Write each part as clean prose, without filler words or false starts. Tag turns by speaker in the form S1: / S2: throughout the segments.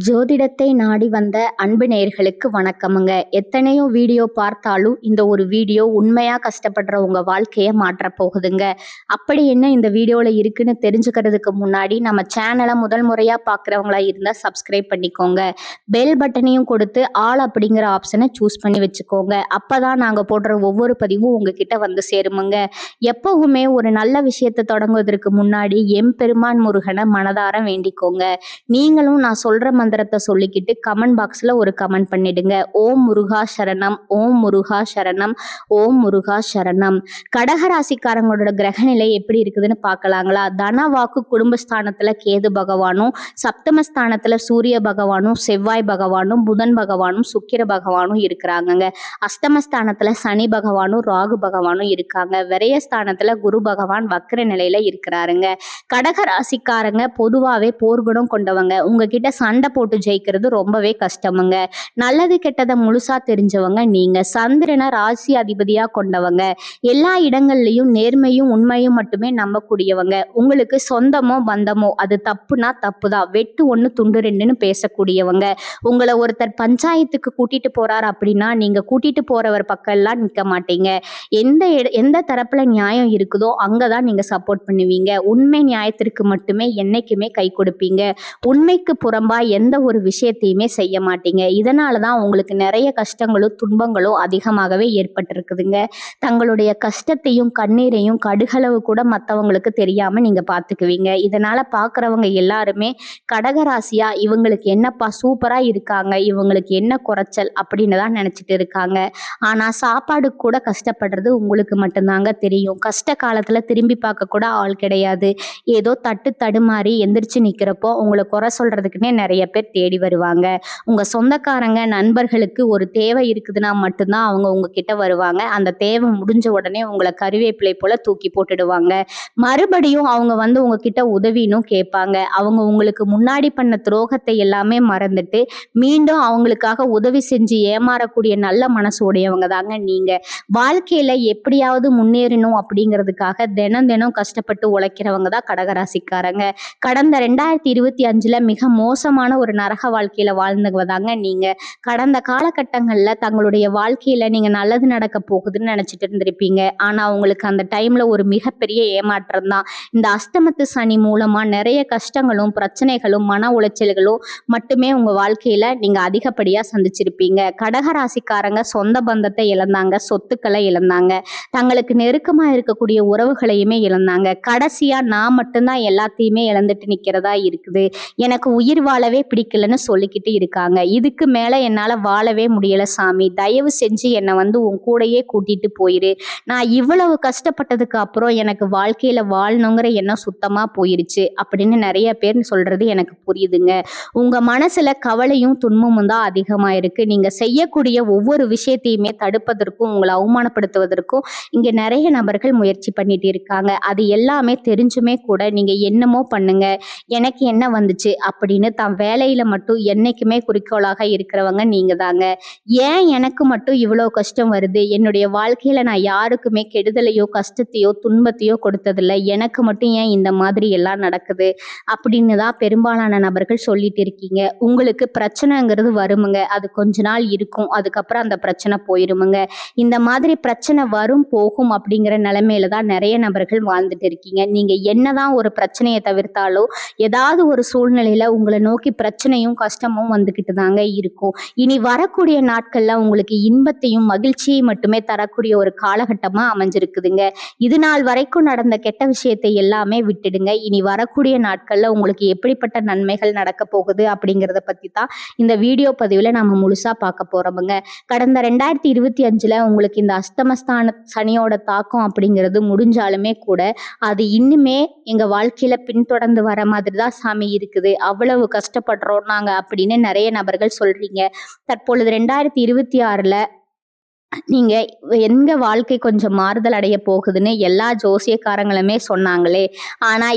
S1: ஜோதிடத்தை நாடி வந்த அன்பு நேயர்களுக்கு வணக்கமுங்க. எத்தனையோ வீடியோ பார்த்தாலும் இந்த ஒரு வீடியோ உண்மையா கஷ்டப்படுற உங்க வாழ்க்கையை மாற்றப் போகுதுங்க. அப்படி என்ன இந்த வீடியோல இருக்குன்னு தெரிஞ்சுக்கிறதுக்கு முன்னாடி நம்ம சேனலை முதல் முறையா பார்க்குறவங்களா இருந்தால் சப்ஸ்கிரைப் பண்ணிக்கோங்க. பெல் பட்டனையும் கொடுத்து ஆல் அப்படிங்கிற ஆப்ஷனை சூஸ் பண்ணி வச்சுக்கோங்க. அப்பதான் நாங்கள் போடுற ஒவ்வொரு பதிவும் உங்ககிட்ட வந்து சேருமுங்க. எப்பவுமே ஒரு நல்ல விஷயத்தை தொடங்குவதற்கு முன்னாடி எம்பெருமான் முருகனை மனதார வேண்டிக்கோங்க. நீங்களும் நான் சொல்ற மந்திரத்தை சொல்லிக்கிட்டு கமெண்ட் பாக்ஸ்ல ஒரு கமெண்ட் பண்ணிடுங்க. ஓம் முருகா சரணம், ஓம் முருகா சரணம், ஓம் முருகா சரணம். கடகராசிக்காரங்களோட கிரகநிலை எப்படி இருக்குதுன்னு பார்க்கலாங்களா? தனவாக்கு குடும்பஸ்தானத்துல கேது பகவானும், சப்தமஸ்தானத்துல சூரிய பகவானும், செவ்வாய் பகவானும், புதன் பகவானும், சுக்கிர பகவானும் இருக்கிறாங்கங்க. அஷ்டமஸ்தானத்துல சனி பகவானும், ராகு பகவானும் இருக்காங்க. விரயஸ்தானத்துல குரு பகவான் வக்ர நிலையில இருக்கிறாருங்க. கடகராசிக்காரங்க பொதுவாகவே போர்க்குணம் கொண்டவங்க. உங்ககிட்ட சண்டை போட்டு ஜெயிக்கிறது ரொம்பவே கஷ்டமுங்க. நல்லது கெட்டதை முழுசா தெரிஞ்சவங்க நீங்க. சந்திரனை ராசி அதிபதியா கொண்டவங்க. எல்லா இடங்கள்லயும் நேர்மையும் உண்மையும் மட்டுமே நம்பக்கூடியவங்க. உங்களுக்கு சொந்தமோ பந்தமோ அது தப்புனா தப்புதான், வெட்டு ஒண்ணு துண்டு ரெண்டுன்னு பேசக்கூடியவங்க. உங்களை ஒருத்தர் பஞ்சாயத்துக்கு கூட்டிட்டு போறாரு அப்படின்னா நீங்க கூட்டிட்டு போறவர் பக்கம் எல்லாம் நிற்க மாட்டீங்க. எந்த தரப்புல நியாயம் இருக்குதோ அங்கதான் நீங்க சப்போர்ட் பண்ணுவீங்க. உண்மை நியாயத்திற்கு மட்டுமே என்னைக்குமே கை கொடுப்பீங்க. உண்மைக்கு புறம்பா எந்த ஒரு விஷயத்தையுமே செய்ய மாட்டீங்க. இதனாலதான் உங்களுக்கு நிறைய கஷ்டங்களும் துன்பங்களும் அதிகமாகவே ஏற்பட்டிருக்குதுங்க. தங்களுடைய கஷ்டத்தையும் கண்ணீரையும் கடுகளவு கூட மற்றவங்களுக்கு தெரியாம நீங்க பார்த்துக்குவீங்க. இதனால பார்க்குறவங்க எல்லாருமே கடகராசியா இவங்களுக்கு என்னப்பா சூப்பரா இருக்காங்க, இவங்களுக்கு என்ன குறைச்சல் அப்படின்னு தான் நினைச்சிட்டு இருக்காங்க. ஆனா சாப்பாடு கூட கஷ்டப்படுறது உங்களுக்கு மட்டும்தாங்க தெரியும். கஷ்ட காலத்துல திரும்பி பார்க்க கூட ஆள் கிடையாது. ஏதோ தட்டு தடுமாறி எந்திரிச்சு நிக்கிறப்போ உங்களை குறை சொல்றதுக்குன்னே நிறைய பேர் தேடி வருவாங்க. உங்க சொந்தக்காரங்க நண்பர்களுக்கு ஒரு தேவை இருக்குதுன்னா மட்டும்தான் அவங்க உங்ககிட்ட வருவாங்க. அந்த தேவை முடிஞ்ச உடனே உங்களை கருவேப்பிலை போல தூக்கி போட்டுடுவாங்க. மறுபடியும் அவங்க வந்து உங்ககிட்ட உதவினும் கேட்பாங்க. அவங்க உங்களுக்கு முன்னாடி பண்ண துரோகத்தை எல்லாமே மறந்துட்டு மீண்டும் அவங்களுக்காக உதவி செஞ்சு ஏமாறக்கூடிய நல்ல மனசு உடையவங்க தாங்க நீங்க. வாழ்க்கையில எப்படியாவது முன்னேறணும் அப்படிங்கிறதுக்காக தினம் தினம் கஷ்டப்பட்டு உழைக்கிறவங்க தான் கடகராசிக்காரங்க. கடந்த 2025 மிக மோசமான ஒரு நரக வாழ்க்கையில வாழ்ந்தவங்க தாங்க நீங்க. கடந்த காலகட்டங்கள்ல தங்களுடைய வாழ்க்கையில நீங்க நல்லது நடக்க போகுதுன்னு நினைச்சிட்டு இருந்திருப்பீங்க. ஆனா உங்களுக்கு அந்த டைம்ல ஒரு மிகப்பெரிய ஏமாற்றம் தான். இந்த அஷ்டமத்து சனி மூலமா நிறைய கஷ்டங்களும் பிரச்சனைகளும் மன உளைச்சல்களும் மட்டுமே உங்க வாழ்க்கையில நீங்க அதிகப்படியா சந்திச்சிருப்பீங்க. கடகராசிக்காரங்க சொந்த பந்தத்தை இழந்தாங்க, சொத்துக்களை இழந்தாங்க, தங்களுக்கு நெருக்கமா இருக்கக்கூடிய உறவுகளையுமே இழந்தாங்க. கடைசியா நான் மட்டும்தான் எல்லாத்தையுமே இழந்துட்டு நிக்கிறதா இருக்குது, எனக்கு உயிர் வாழவே பிடிக்கலன்னு சொல்லிக்கிட்டு இருக்காங்க. இதுக்கு மேல என்னால வாழவே முடியல சாமி, தயவு செஞ்சு என்னை வந்து உன் கூடையே கூட்டிட்டு போயிரு. நான் இவ்வளவு கஷ்டப்பட்டதுக்கு அப்புறம் எனக்கு வாழ்க்கையில வாழணுங்கிற எண்ணம் சுத்தமா போயிருச்சு அப்படின்னு நிறைய பேர் சொல்றது எனக்கு புரியுதுங்க. உங்க மனசுல கவலையும் துன்பமும் தான் அதிகமா இருக்கு. நீங்க செய்யக்கூடிய ஒவ்வொரு விஷயத்தையுமே தடுப்பதற்கும் உங்களை அவமானப்படுத்துவதற்கும் இங்க நிறைய நபர்கள் முயற்சி பண்ணிட்டு இருக்காங்க. அது எல்லாமே தெரிஞ்சுமே கூட நீங்க என்னமோ பண்ணுங்க, எனக்கு என்ன வந்துச்சு அப்படின்னு தான் வேலையில மட்டும் என்னைக்குமே குறிக்கோளாக இருக்கிறவங்க நீங்க தாங்க. ஏன் எனக்கு மட்டும் இவ்வளோ கஷ்டம் வருது, என்னுடைய வாழ்க்கையில நான் யாருக்குமே கெடுதலையோ கஷ்டத்தையோ துன்பத்தையோ கொடுத்ததில்லை, எனக்கு மட்டும் ஏன் இந்த மாதிரி எல்லாம் நடக்குது அப்படின்னு தான் பெரும்பாலான நபர்கள் சொல்லிட்டு இருக்கீங்க. உங்களுக்கு பிரச்சனைங்கிறது வருமுங்க, அது கொஞ்ச நாள் இருக்கும், அதுக்கப்புறம் அந்த பிரச்சனை போயிருமுங்க. இந்த மாதிரி பிரச்சனை வரும் போகும் அப்படிங்கிற நிலைமையில தான் நிறைய நபர்கள் வாழ்ந்துட்டு இருக்கீங்க. நீங்க என்னதான் ஒரு பிரச்சனையை தவிர்த்தாலோ ஏதாவது ஒரு சூழ்நிலையில உங்களை நோக்கி பிரச்சனையும் கஷ்டமும் வந்துகிட்டு தாங்க இருக்கும். இனி வரக்கூடிய நாட்கள்ல உங்களுக்கு இன்பத்தையும் மகிழ்ச்சியை மட்டுமே தரக்கூடிய ஒரு காலகட்டமா அமைஞ்சிருக்குதுங்க. இது நாள் வரைக்கும் நடந்த கெட்ட விஷயத்தை எல்லாமே விட்டுடுங்க. இனி வரக்கூடிய நாட்கள்ல உங்களுக்கு எப்படிப்பட்ட நன்மைகள் நடக்க போகுது அப்படிங்கிறத பத்தி தான் இந்த வீடியோ பதிவுல நாம முழுசா பார்க்க போறோமுங்க. கடந்த 2025 உங்களுக்கு இந்த அஷ்டமஸ்தான சனியோட தாக்கம் அப்படிங்கிறது முடிஞ்சாலுமே கூட அது இன்னுமே எங்க வாழ்க்கையில பின்தொடர்ந்து வர மாதிரி தான் சாமி இருக்குது, அவ்வளவு கஷ்டப்படுறோம் நாங்க அப்படின்னு நிறைய நபர்கள் சொல்றீங்க. தற்பொழுது 2026 நீங்க எங்க வாழ்க்கை கொஞ்சம் மாறுதல் அடைய போகுதுன்னு எல்லா ஜோசியக்காரங்களுமே சொன்னாங்களே, ஆனா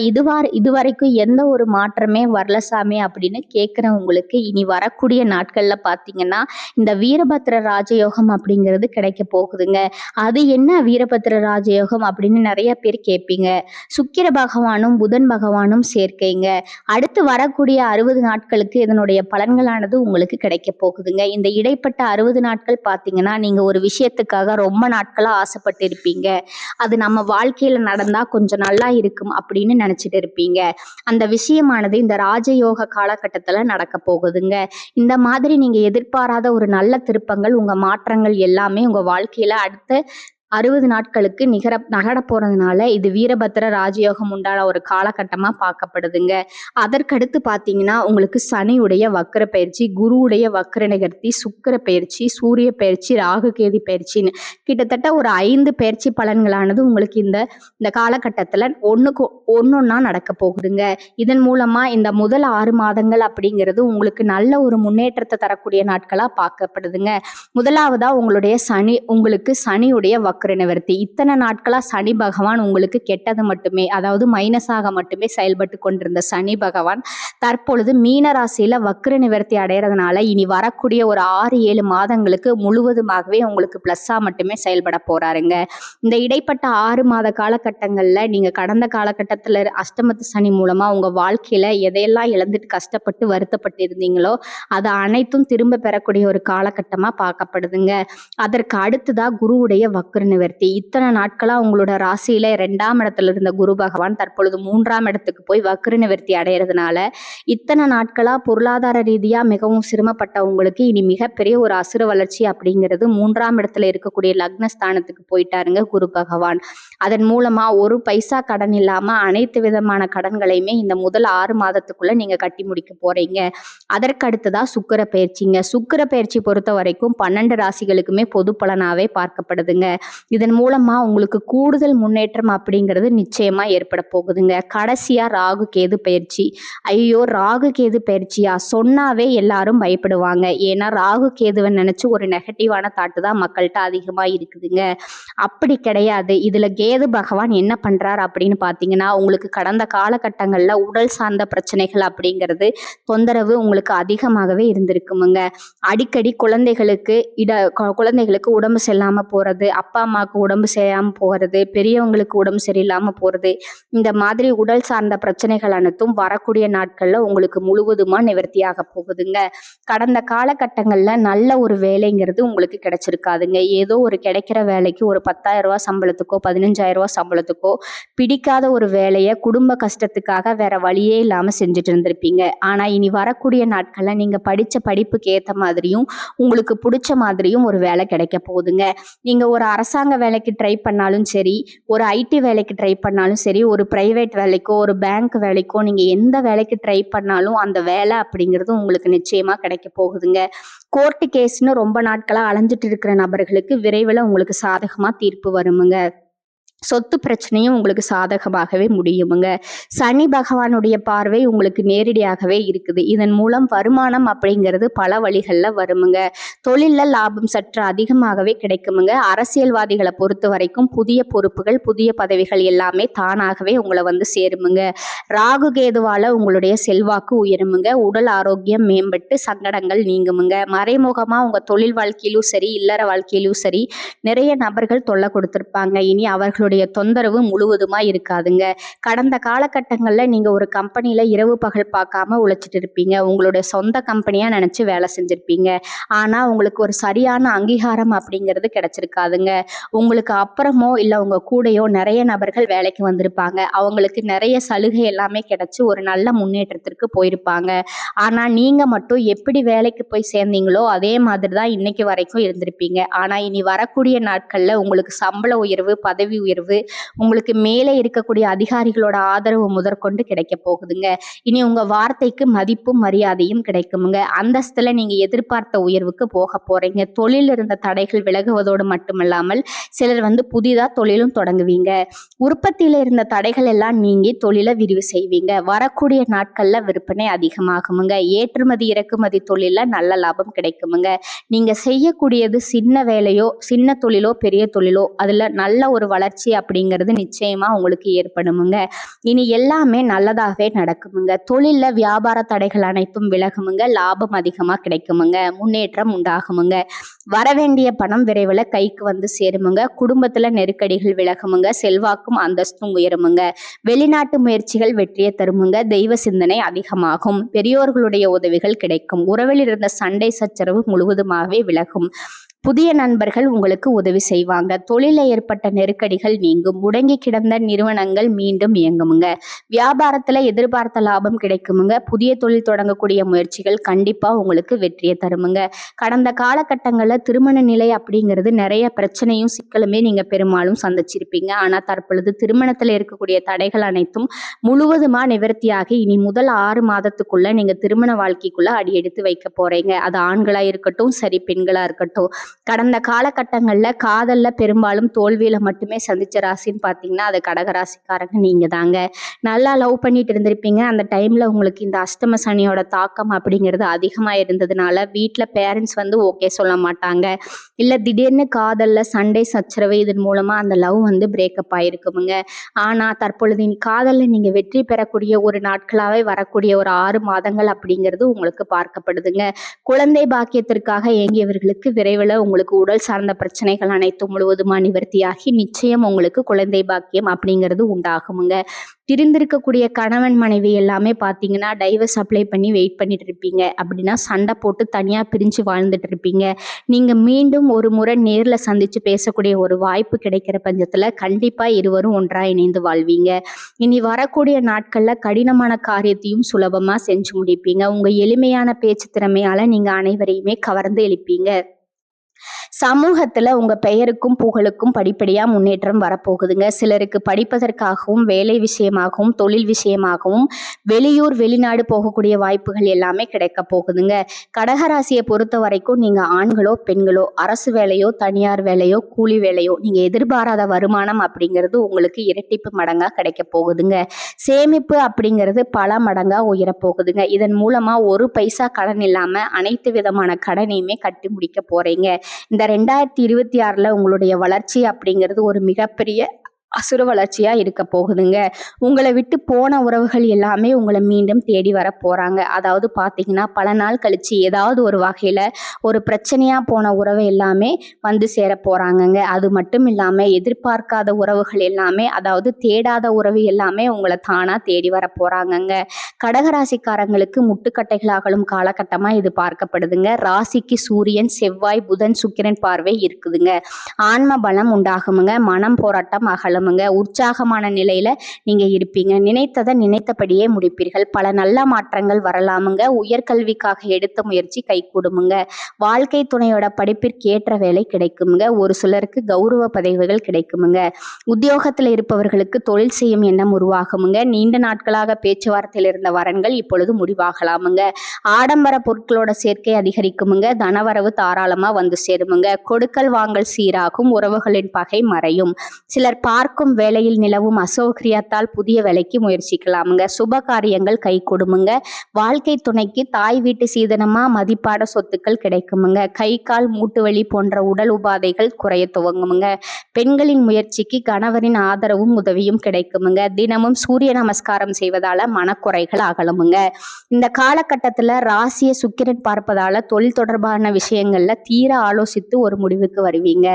S1: இதுவரைக்கும் எந்த ஒரு மாற்றமே வரல சாமி அப்படின்னு கேட்குறவங்களுக்கு இனி வரக்கூடிய நாட்கள்ல பார்த்தீங்கன்னா, இந்த வீரபத்திர ராஜயோகம் அப்படிங்கிறது கிடைக்க போகுதுங்க. அது என்ன வீரபத்திர ராஜயோகம் அப்படின்னு நெறைய பேர் கேட்பீங்க. சுக்கிர பகவானும், புதன் பகவானும் சேர்க்கைங்க. அடுத்து வரக்கூடிய 60 நாட்களுக்கு இதனுடைய பலன்களானது உங்களுக்கு கிடைக்க போகுதுங்க. இந்த இடைப்பட்ட 60 நாட்கள் பார்த்தீங்கன்னா, நீங்க ஒரு விஷயத்துக்காக ரொம்ப நாட்களா ஆசைப்பட்டு இருப்பீங்க. அது நம்ம வாழ்க்கையில நடந்தா கொஞ்சம் நல்லா இருக்கும் அப்படின்னு நினைச்சிட்டு இருப்பீங்க. அந்த விஷயமானது இந்த ராஜயோக காலகட்டத்துல நடக்க போகுதுங்க. இந்த மாதிரி நீங்க எதிர்பாராத ஒரு நல்ல திருப்பங்கள், உங்க மாற்றங்கள் எல்லாமே உங்க வாழ்க்கையில அடுத்த 60 நாட்களுக்கு நகர போறதுனால இது வீரபத்திர ராஜயோகம் உண்டான ஒரு காலகட்டமா பார்க்கப்படுதுங்க. அதற்கடுத்து பார்த்தீங்கன்னா, உங்களுக்கு சனியுடைய வக்ர பயிற்சி, குருவுடைய வக்ர நிகர்த்தி, சுக்கிர பயிற்சி, சூரிய பயிற்சி, ராகு கேது பயிற்சின்னு கிட்டத்தட்ட ஒரு 5 பயிற்சி பலன்களானது உங்களுக்கு இந்த இந்த காலகட்டத்துல ஒன்னொன்னா நடக்க போகுதுங்க. இதன் மூலமா இந்த முதல் 6 மாதங்கள் அப்படிங்கிறது உங்களுக்கு நல்ல ஒரு முன்னேற்றத்தை தரக்கூடிய நாட்களா பார்க்கப்படுதுங்க. முதலாவதா உங்களுக்கு சனியுடைய வக்ர நிவர்த்தி. இத்தனை நாட்களா சனி பகவான் உங்களுக்கு கெட்டது மட்டுமே, அதாவது மைனஸாக மட்டுமே செயல்பட்டு கொண்டிருந்த சனி பகவான் தற்பொழுது மீன ராசியில வக்ர நிவர்த்தி அடைகிறதுனால இனி வரக்கூடிய ஒரு 6-7 மாதங்களுக்கு முழுவதுமாகவே உங்களுக்கு பிளஸ்ஸா மட்டுமே செயல்பட போறாருங்க. இந்த இடைப்பட்ட 6 மாத காலகட்டங்கள்ல நீங்க கடந்த காலகட்டத்துல அஷ்டமத்து சனி மூலமா உங்க வாழ்க்கையில எதையெல்லாம் இழந்துட்டு கஷ்டப்பட்டு வருத்தப்பட்டு இருந்தீங்களோ அதை அனைத்தும் திரும்ப பெறக்கூடிய ஒரு காலகட்டமா பார்க்கப்படுதுங்க. அதற்கு அடுத்ததா குருவுடைய வக்ர நிவர்த்தி. இத்தனை நாட்களா உங்களோட ராசியில 2ஆம் இடத்துல இருந்த குரு பகவான் தற்பொழுது 3ஆம் இடத்துக்கு போய் வக்ர நிவர்த்தி அடைகிறதுனால இத்தனை நாட்களா பொருளாதார ரீதியா மிகவும் சிரமப்பட்ட உங்களுக்கு இனி மிகப்பெரிய ஒரு அசுர வளர்ச்சி அப்படிங்கிறது 3ஆம் இடத்துல இருக்கக்கூடிய லக்னஸ்தானத்துக்கு போயிட்டாருங்க குரு பகவான். அதன் மூலமா ஒரு பைசா கடன் இல்லாம அனைத்து விதமான கடன்களையுமே இந்த முதல் 6 மாதத்துக்குள்ள நீங்க கட்டி முடிக்க போறீங்க. அதற்கு அடுத்ததா சுக்கிர பயிற்சிங்க. சுக்கிர பயிற்சி பொறுத்த வரைக்கும் 12 ராசிகளுக்குமே பொது பலனாவே பார்க்கப்படுதுங்க. இதன் மூலமா உங்களுக்கு கூடுதல் முன்னேற்றம் அப்படிங்கிறது நிச்சயமா ஏற்பட போகுதுங்க. கடைசியா ராகு கேது பயிற்சி. ஐயோ, ராகு கேது பயிற்சியா சொன்னாவே எல்லாரும் பயப்படுவாங்க. ஏன்னா ராகு கேதுவை நினைச்சு ஒரு நெகட்டிவான தாட்டு தான் மக்கள்கிட்ட அதிகமா இருக்குதுங்க. அப்படி கிடையாது. இதுல கேது பகவான் என்ன பண்றார் அப்படின்னு பாத்தீங்கன்னா, உங்களுக்கு கடந்த காலகட்டங்கள்ல உடல் சார்ந்த பிரச்சனைகள் அப்படிங்கிறது தொந்தரவு உங்களுக்கு அதிகமாகவே இருந்திருக்குமுங்க. அடிக்கடி குழந்தைகளுக்கு உடம்பு சரியில்லாம போறது, அப்பா அம்மாவுக்கு உடம்பு சரியாம போகிறது, பெரியவங்களுக்கு உடம்பு சரியில்லாம போறது, இந்த மாதிரி உடல் சார்ந்த பிரச்சனைகள் அனைத்தும் வரக்கூடிய நாட்கள்ல உங்களுக்கு முழுவதுமா நிவர்த்தியாக போகுதுங்க. கடந்த காலகட்டங்கள்ல நல்ல ஒரு வேலைங்கிறது உங்களுக்கு கிடைச்சிருக்காதுங்க. ஏதோ ஒரு கிடைக்கிற வேலைக்கு ஒரு 10,000 ரூபாய் சம்பளத்துக்கோ 15,000 ரூபாய் சம்பளத்துக்கோ பிடிக்காத ஒரு வேலையை குடும்ப கஷ்டத்துக்காக வேற வழியே இல்லாம செஞ்சுட்டு இருந்திருப்பீங்க. ஆனா இனி வரக்கூடிய நாட்கள்ல நீங்க படிச்ச படிப்புக்கு ஏத்த மாதிரியும் உங்களுக்கு பிடிச்ச மாதிரியும் ஒரு வேலை கிடைக்க போகுதுங்க. நீங்க ஒரு அரசாங்க வேலைக்கு ட்ரை பண்ணாலும் சரி, ஒரு ஐடி வேலைக்கு ட்ரை பண்ணாலும் சரி, ஒரு பிரைவேட் வேலைக்கோ ஒரு பேங்க் வேலைக்கோ நீங்க எந்த வேலைக்கு ட்ரை பண்ணாலும் அந்த வேலை அப்படிங்கிறது உங்களுக்கு நிச்சயமா கிடைக்க போகுதுங்க. கோர்ட்டு கேஸ்னு ரொம்ப நாட்களா அலைஞ்சிட்டு இருக்கிற நபர்களுக்கு விரைவில் உங்களுக்கு சாதகமா தீர்ப்பு வருமுங்க. சொத்து பிரச்சனையும் உங்களுக்கு சாதகமாகவே முடியுமுங்க. சனி பகவானுடைய பார்வை உங்களுக்கு நேரடியாகவே இருக்குது. இதன் மூலம் வருமானம் அப்படிங்கிறது பல வழிகளில் வருமுங்க. தொழிலில் லாபம் சற்று அதிகமாகவே கிடைக்குமுங்க. அரசியல்வாதிகளை பொறுத்த வரைக்கும் புதிய பொறுப்புகள், புதிய பதவிகள் எல்லாமே தானாகவே உங்களை வந்து சேருமுங்க. ராகு கேதுவால உங்களுடைய செல்வாக்கு உயருமுங்க. உடல் ஆரோக்கியம் மேம்பட்டு சங்கடங்கள் நீங்குமுங்க. மறைமுகமா உங்க தொழில் வாழ்க்கையிலும் சரி, இல்லற வாழ்க்கையிலும் சரி நிறைய நபர்கள் தொல்லை கொடுத்திருப்பாங்க. இனி அவர்களுடைய தொந்தரவு முழுவதுமா இருக்காதுங்க. கடந்த காலகட்டங்களில் நீங்க ஒரு கம்பெனியில இரவு பகல் பார்க்காம உழைச்சிட்டு இருப்பீங்க. உங்களுடைய சொந்த கம்பெனியா நினைச்சு வேலை செஞ்சிருப்பீங்க. ஆனா உங்களுக்கு ஒரு சரியான அங்கீகாரம் அப்படிங்கிறது கிடைச்சிருக்காதுங்க. உங்களுக்கு அப்புறமோ இல்லை உங்க கூடயோ நிறைய நபர்கள் வேலைக்கு வந்திருப்பாங்க. அவங்களுக்கு நிறைய சலுகை எல்லாமே கிடைச்சு ஒரு நல்ல முன்னேற்றத்திற்கு போயிருப்பாங்க. ஆனா நீங்க மட்டும் எப்படி வேலைக்கு போய் சேர்ந்தீங்களோ அதே மாதிரி தான் இன்னைக்கு வரைக்கும் இருந்திருப்பீங்க. ஆனா இனி வரக்கூடிய நாட்கள்ல உங்களுக்கு சம்பள உயர்வு, பதவி உயர்வு உயர்வு, உங்களுக்கு மேலே இருக்கக்கூடிய அதிகாரிகளோட ஆதரவு முதற்கொண்டு கிடைக்க போகுதுங்க. இனி உங்க வார்த்தைக்கு மதிப்பும் மரியாதையும் கிடைக்குமுங்க. அந்தஸ்துல நீங்க எதிர்பார்த்த உயர்வுக்கு போக போறீங்க. தொழில் இருந்த தடைகள் விலகுவதோடு மட்டுமல்லாமல் சிலர் புதிதா தொழிலும் தொடங்குவீங்க. உற்பத்தியில இருந்த தடைகள் எல்லாம் நீங்கி தொழிலை விரிவு செய்வீங்க. வரக்கூடிய நாட்கள்ல விற்பனை அதிகமாகுமுங்க. ஏற்றுமதி இறக்குமதி தொழில நல்ல லாபம் கிடைக்குமுங்க. நீங்க செய்யக்கூடியது சின்ன வேலையோ சின்ன தொழிலோ பெரிய தொழிலோ அதுல நல்ல ஒரு வளர்ச்சி அப்படிங்கிறது நிச்சயமா உங்களுக்கு ஏற்படுமுங்க. இனி எல்லாமே நல்லதாகவே நடக்குமுங்க. தொழில்ல வியாபார தடைகள் அனைத்தும் விலகுமுங்க. லாபம் அதிகமா கிடைக்குமுங்க. முன்னேற்றம் உண்டாகுமுங்க. வரவேண்டிய பணம் விரைவில் கைக்கு சேருமுங்க. குடும்பத்துல நெருக்கடிகள் விலகுமுங்க. செல்வாக்கும் அந்தஸ்தும் உயருமுங்க. வெளிநாட்டு முயற்சிகள் வெற்றியை தருமுங்க. தெய்வ சிந்தனை அதிகமாகும். பெரியோர்களுடைய உதவிகள் கிடைக்கும். உறவில் இருந்த சண்டை சச்சரவு முழுவதுமாகவே விலகும். புதிய நண்பர்கள் உங்களுக்கு உதவி செய்வாங்க. தொழில ஏற்பட்ட நெருக்கடிகள் நீங்கும். முடங்கி கிடந்த நிறுவனங்கள் மீண்டும் இயங்குமுங்க. வியாபாரத்துல எதிர்பார்த்த லாபம் கிடைக்குமுங்க. புதிய தொழில் தொடங்கக்கூடிய முயற்சிகள் கண்டிப்பா உங்களுக்கு வெற்றியை தருமுங்க. கடந்த காலகட்டங்கள்ல திருமண நிலை அப்படிங்கிறது நிறைய பிரச்சனையும் சிக்கலுமே நீங்க பெரும்பாலும் சந்திச்சிருப்பீங்க. ஆனா தற்பொழுது திருமணத்துல இருக்கக்கூடிய தடைகள் அனைத்தும் முழுவதுமா நிவர்த்தியாகி இனி முதல் 6 மாதத்துக்குள்ள நீங்க திருமண வாழ்க்கைக்குள்ள அடியெடுத்து வைக்க போறீங்க. அது ஆண்களா இருக்கட்டும் சரி, பெண்களா இருக்கட்டும். கடந்த காலகட்டங்கள்ல காதல்ல பெரும்பாலும் தோல்வியில மட்டுமே சந்திச்ச ராசின்னு பார்த்தீங்கன்னா அது கடகராசிக்காரங்க நீங்க தாங்க. நல்லா லவ் பண்ணிட்டு இருந்திருப்பீங்க. அந்த டைம்ல உங்களுக்கு இந்த அஷ்டம சனியோட தாக்கம் அப்படிங்கிறது அதிகமாக இருந்ததுனால வீட்டில் பேரண்ட்ஸ் ஓகே சொல்ல மாட்டாங்க. இல்லை திடீர்னு காதல்ல சண்டை சச்சரவு இதன் மூலமா அந்த லவ் பிரேக்கப் ஆயிருக்குமுங்க. ஆனால் தற்பொழுது காதலில் நீங்க வெற்றி பெறக்கூடிய ஒரு நாட்களாகவே வரக்கூடிய ஒரு 6 மாதங்கள் அப்படிங்கிறது உங்களுக்கு பார்க்கப்படுதுங்க. குழந்தை பாக்கியத்திற்காக ஏங்கியவர்களுக்கு விரைவில் உங்களுக்கு உடல் சார்ந்த பிரச்சனைகள் அனைத்தும் முழுவதுமா நிவர்த்தியாகி நிச்சயம் உங்களுக்கு குழந்தை பாக்கியம் அப்படிங்கிறது உண்டாகுமுங்க. பிரிந்திருக்கக்கூடிய கணவன் மனைவி எல்லாமே பார்த்தீங்கன்னா டைவர்ஸ் அப்ளை பண்ணி வெயிட் பண்ணிட்டு இருப்பீங்க. அப்படின்னா சண்டை போட்டு தனியாக பிரிஞ்சு வாழ்ந்துட்டு இருப்பீங்க. நீங்கள் மீண்டும் ஒரு முறை நேரில் சந்தித்து பேசக்கூடிய ஒரு வாய்ப்பு கிடைக்கிற பட்சத்தில் கண்டிப்பாக இருவரும் ஒன்றாக இணைந்து வாழ்வீங்க. இனி வரக்கூடிய நாட்களில் கடினமான காரியத்தையும் சுலபமாக செஞ்சு முடிப்பீங்க. உங்கள் எளிமையான பேச்சு திறமையால் நீங்கள் அனைவரையுமே கவர்ந்து எழுப்பீங்க. சமூகத்துல உங்க பெயருக்கும் புகழுக்கும் படிப்படியா முன்னேற்றம் வரப்போகுதுங்க. சிலருக்கு படிப்பதற்காகவும் வேலை விஷயமாகவும் தொழில் விஷயமாகவும் வெளியூர் வெளிநாடு போகக்கூடிய வாய்ப்புகள் எல்லாமே கிடைக்க போகுதுங்க. கடகராசியை பொறுத்த வரைக்கும் நீங்க ஆண்களோ பெண்களோ அரசு வேலையோ தனியார் வேலையோ கூலி வேலையோ நீங்க எதிர்பாராத வருமானம் அப்படிங்கிறது உங்களுக்கு இரட்டிப்பு மடங்கா கிடைக்க போகுதுங்க. சேமிப்பு அப்படிங்கிறது பல மடங்கா உயரப்போகுதுங்க. இதன் மூலமா ஒரு பைசா கடன் இல்லாம அனைத்து விதமான கடனையுமே கட்டி முடிக்க போறீங்க. இந்த 2026ல உங்களுடைய வளர்ச்சி அப்படிங்கிறது ஒரு மிகப்பெரிய அசுர வளர்ச்சியா இருக்க போகுதுங்க. உங்களை விட்டு போன உறவுகள் எல்லாமே உங்களை மீண்டும் தேடி வர போறாங்க. அதாவது பார்த்தீங்கன்னா பல நாள் கழிச்சு ஏதாவது ஒரு வகையில ஒரு பிரச்சனையா போன உறவு எல்லாமே சேர போறாங்கங்க. அது மட்டும் இல்லாம எதிர்பார்க்காத உறவுகள் எல்லாமே அதாவது தேடாத உறவு எல்லாமே உங்களை தானா தேடி வர போறாங்கங்க. கடகராசிக்காரங்களுக்கு முட்டுக்கட்டைகளாகலும் காலகட்டமா இது பார்க்கப்படுதுங்க. ராசிக்கு சூரியன் செவ்வாய் புதன் சுக்கிரன் பார்வை இருக்குதுங்க. ஆன்ம பலம் உண்டாகுமுங்க. மனம் போராட்டம் அகலும். உற்சாகமான நிலையில நீங்க இருப்பீங்க. நினைத்ததை நினைத்தபடியே முடிப்பீர்கள். பல நல்ல மாற்றங்கள் வரலாமுங்க. உயர்கல்விக்காக எடுத்த முயற்சி கைகூடுமுங்க. வாழ்க்கை துணையோட படிப்பிற்கு ஏற்ற வேலை கிடைக்குமுங்க. ஒரு சிலருக்கு கௌரவ பதவிகள் கிடைக்குமுங்க. உத்தியோகத்தில் இருப்பவர்களுக்கு தொழில் செய்யும் எண்ணம் உருவாகுமுங்க. நீண்ட நாட்களாக பேச்சுவார்த்தையில் இருந்த வரன்கள் இப்பொழுது முடிவாகலாமுங்க. ஆடம்பர பொருட்களோட சேர்க்கை அதிகரிக்குமுங்க. தனவரவு தாராளமா சேருமுங்க. கொடுக்கல் வாங்கல் சீராகும். உறவுகளின் பகை மறையும். சிலர் பார்க்கும் வேலையில் நிலவும் அசௌகரியத்தால் புதிய வேலைக்கு முயற்சிக்கலாமுங்க. சுப காரியங்கள் கை கொடுமுங்க. வாழ்க்கை துணைக்கு தாய் வீட்டு சீதனமா மதிப்பாட சொத்துக்கள் கிடைக்குமுங்க. கை கால் மூட்டு வலி போன்ற உடல் உபாதைகள் குறைய துவங்குமுங்க. பெண்களின் முயற்சிக்கு கணவரின் ஆதரவும் உதவியும் கிடைக்குமுங்க. தினமும் சூரிய நமஸ்காரம் செய்வதால மனக்குறைகள் அகலுமுங்க. இந்த காலகட்டத்துல ராசியை சுக்கிரன் பார்ப்பதால தொழில் தொடர்பான விஷயங்கள்ல தீர ஆலோசித்து ஒரு முடிவுக்கு வருவீங்க.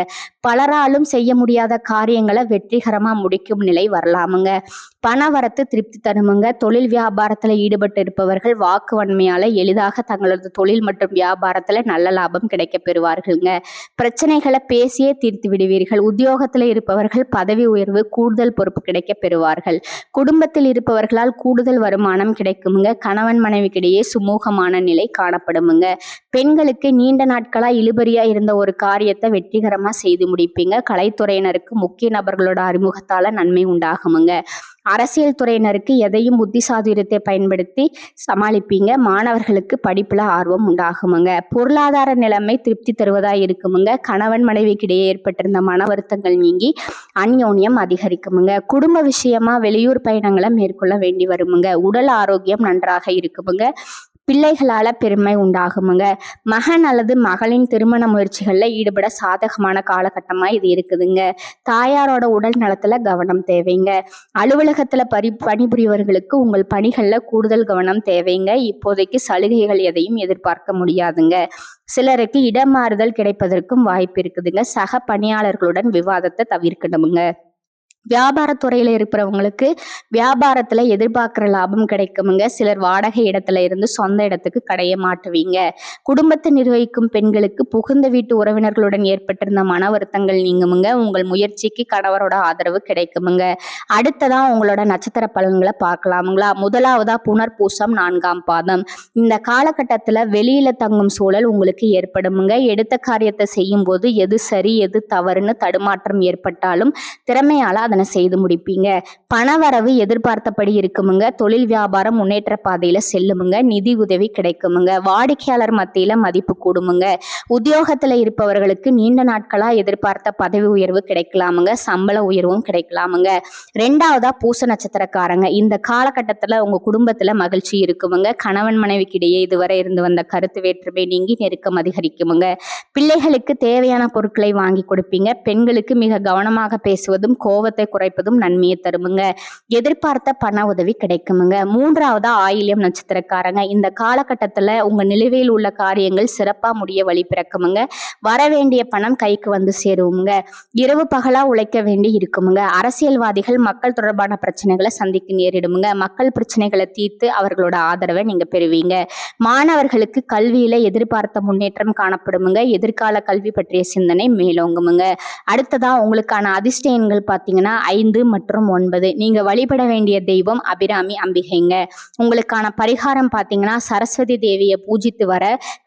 S1: பலராலும் செய்ய முடியாத காரியங்களை வெற்றிகரமா முடிக்கும் நிலை வரலாமுங்க. பணவரத்து திருப்தி தருமுங்க. தொழில் வியாபாரத்துல ஈடுபட்டு இருப்பவர்கள் வாக்கு வன்மையால எளிதாக தங்களது தொழில் மற்றும் வியாபாரத்துல நல்ல லாபம் கிடைக்க பெறுவார்கள்ங்க. பிரச்சனைகளை பேசியே தீர்த்து விடுவீர்கள். உத்தியோகத்துல இருப்பவர்கள் பதவி உயர்வு, கூடுதல் பொறுப்பு கிடைக்க பெறுவார்கள். குடும்பத்தில் இருப்பவர்களால் கூடுதல் வருமானம் கிடைக்குமுங்க. கணவன் மனைவிக்கிடையே சுமூகமான நிலை காணப்படுமுங்க. பெண்களுக்கு நீண்ட நாட்களா இழுபறியா இருந்த ஒரு காரியத்தை வெற்றிகரமா செய்து முடிப்பீங்க. கலைத்துறையினருக்கு முக்கிய நபர்களோட அறிமுகத்தால நன்மை உண்டாகுமுங்க. அரசியல் துறையினருக்கு எதையும் புத்திசாதுரியத்தை பயன்படுத்தி சமாளிப்பீங்க. மாணவர்களுக்கு படிப்புல ஆர்வம் உண்டாகுமுங்க. பொருளாதார நிலைமை திருப்தி தருவதா இருக்குமுங்க. கணவன் மனைவிக்கிடையே ஏற்பட்டிருந்த மன வருத்தங்கள் நீங்கி அந்யோன்யம் அதிகரிக்குமுங்க. குடும்ப விஷயமா வெளியூர் பயணங்களை மேற்கொள்ள வேண்டி வருமுங்க. உடல் ஆரோக்கியம் நன்றாக இருக்குமுங்க. பிள்ளைகளால பெருமை உண்டாகுமுங்க. மகன் அல்லது மகளின் திருமண முயற்சிகள்ல ஈடுபட சாதகமான காலகட்டமா இது இருக்குதுங்க. தாயாரோட உடல் நலத்துல கவனம் தேவைங்க. அலுவலகத்துல பணிபுரியவர்களுக்கு உங்கள் பணிகள்ல கூடுதல் கவனம் தேவைங்க. இப்போதைக்கு சலுகைகள் எதையும் எதிர்பார்க்க முடியாதுங்க. சிலருக்கு இடமாறுதல் கிடைப்பதற்கும் வாய்ப்பு இருக்குதுங்க. சக பணியாளர்களுடன் விவாதத்தை தவிர்க்கணுமுங்க. வியாபாரத்துறையில இருக்கிறவங்களுக்கு வியாபாரத்துல எதிர்பார்க்கிற லாபம் கிடைக்குமுங்க. சிலர் வாடகை இடத்துல இருந்து சொந்த இடத்துக்கு கடைய மாட்டுவீங்க. குடும்பத்தை நிர்வகிக்கும் பெண்களுக்கு புகுந்த வீட்டு உறவினர்களுடன் ஏற்பட்டிருந்த மன வருத்தங்கள் நீங்குமுங்க. உங்கள் முயற்சிக்கு கணவரோட ஆதரவு கிடைக்குமுங்க. அடுத்ததான் உங்களோட நட்சத்திர பலன்களை பார்க்கலாமுங்களா. முதலாவதா புனர்பூசம் 4ஆம் பாதம். இந்த காலகட்டத்துல வெளியில தங்கும் சூழல் உங்களுக்கு ஏற்படுமுங்க. எடுத்த காரியத்தை செய்யும் போது எது சரி எது தவறுன்னு தடுமாற்றம் ஏற்பட்டாலும் திறமையால அதனை செய்து முடிப்பீங்க. பணவரவு எதிர்பார்த்தபடி இருக்குமுங்க. தொழில் வியாபாரம் முன்னேற்ற பாதையில செல்லுமுங்க. நிதி உதவி கிடைக்குமுங்க. வாடிக்கையாளர் மத்தியில மதிப்பு கூடுமுங்க. உத்தியோகத்துல இருப்பவர்களுக்கு நீண்ட நாட்களா எதிர்பார்த்த பதவி உயர்வு கிடைக்கலாமுங்க. சம்பள உயர்வும் கிடைக்கலாமுங்க. ரெண்டாவதா பூச நட்சத்திரக்காரங்க. இந்த காலகட்டத்துல உங்க குடும்பத்துல மகிழ்ச்சி இருக்குமுங்க. கணவன் மனைவிக்கிடையே இதுவரை இருந்து வந்த கருத்து வேற்றுமை நீங்கி நெருக்கம் அதிகரிக்குமுங்க. பிள்ளைகளுக்கு தேவையான பொருட்களை வாங்கி கொடுப்பீங்க. பெண்களுக்கு மிக கவனமாக பேசுவதும் கோவத்தை குறைப்பதும் நன்மையை தருமுங்க. எதிர்பார்த்த பண உதவி கிடைக்குமுங்க. மூன்றாவதா ஆயில்யம் நட்சத்திரக்காரங்க. இந்த காலகட்டத்துல உங்க நிலுவையில் உள்ள காரியங்கள் சிறப்பா முடிய வழி பிறக்குமுங்க. வரவேண்டிய பணம் கைக்கு வந்து சேருவோங்க. இரவு பகலா உழைக்க வேண்டி இருக்குமுங்க. அரசியல்வாதிகள் மக்கள் தொடர்பான பிரச்சனைகளை சந்திக்க நேரிடுமுங்க. மக்கள் பிரச்சனைகளை தீர்த்து அவர்களோட ஆதரவை நீங்க பெறுவீங்க. மாணவர்களுக்கு கல்வியில எதிர்பார்த்த முன்னேற்றம் காணப்படுமுங்க. எதிர்கால கல்வி பற்றிய சிந்தனை மேலோங்குமுங்க. அடுத்ததா உங்களுக்கான அதிர்ஷ்ட எண்கள் பார்த்தீங்கன்னா 5 மற்றும் 9. நீங்க வழிபட வேண்டிய தெய்வம் அபிராமி அம்பிகைங்க. உங்களுக்கான பரிகாரம் பார்த்தீங்கன்னா சரஸ்வதி தேவியை பூஜித்து வர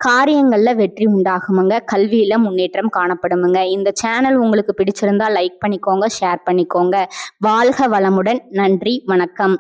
S1: காரியங்கள்ல வெற்றி உண்டாகுமுங்க. கல்வியில முன்னேற்றம் காணப்படுமுங்க. இந்த சேனல் உங்களுக்கு பிடிச்சிருந்தா லைக் பண்ணிக்கோங்க, ஷேர் பண்ணிக்கோங்க. வாழ்க வளமுடன். நன்றி, வணக்கம்.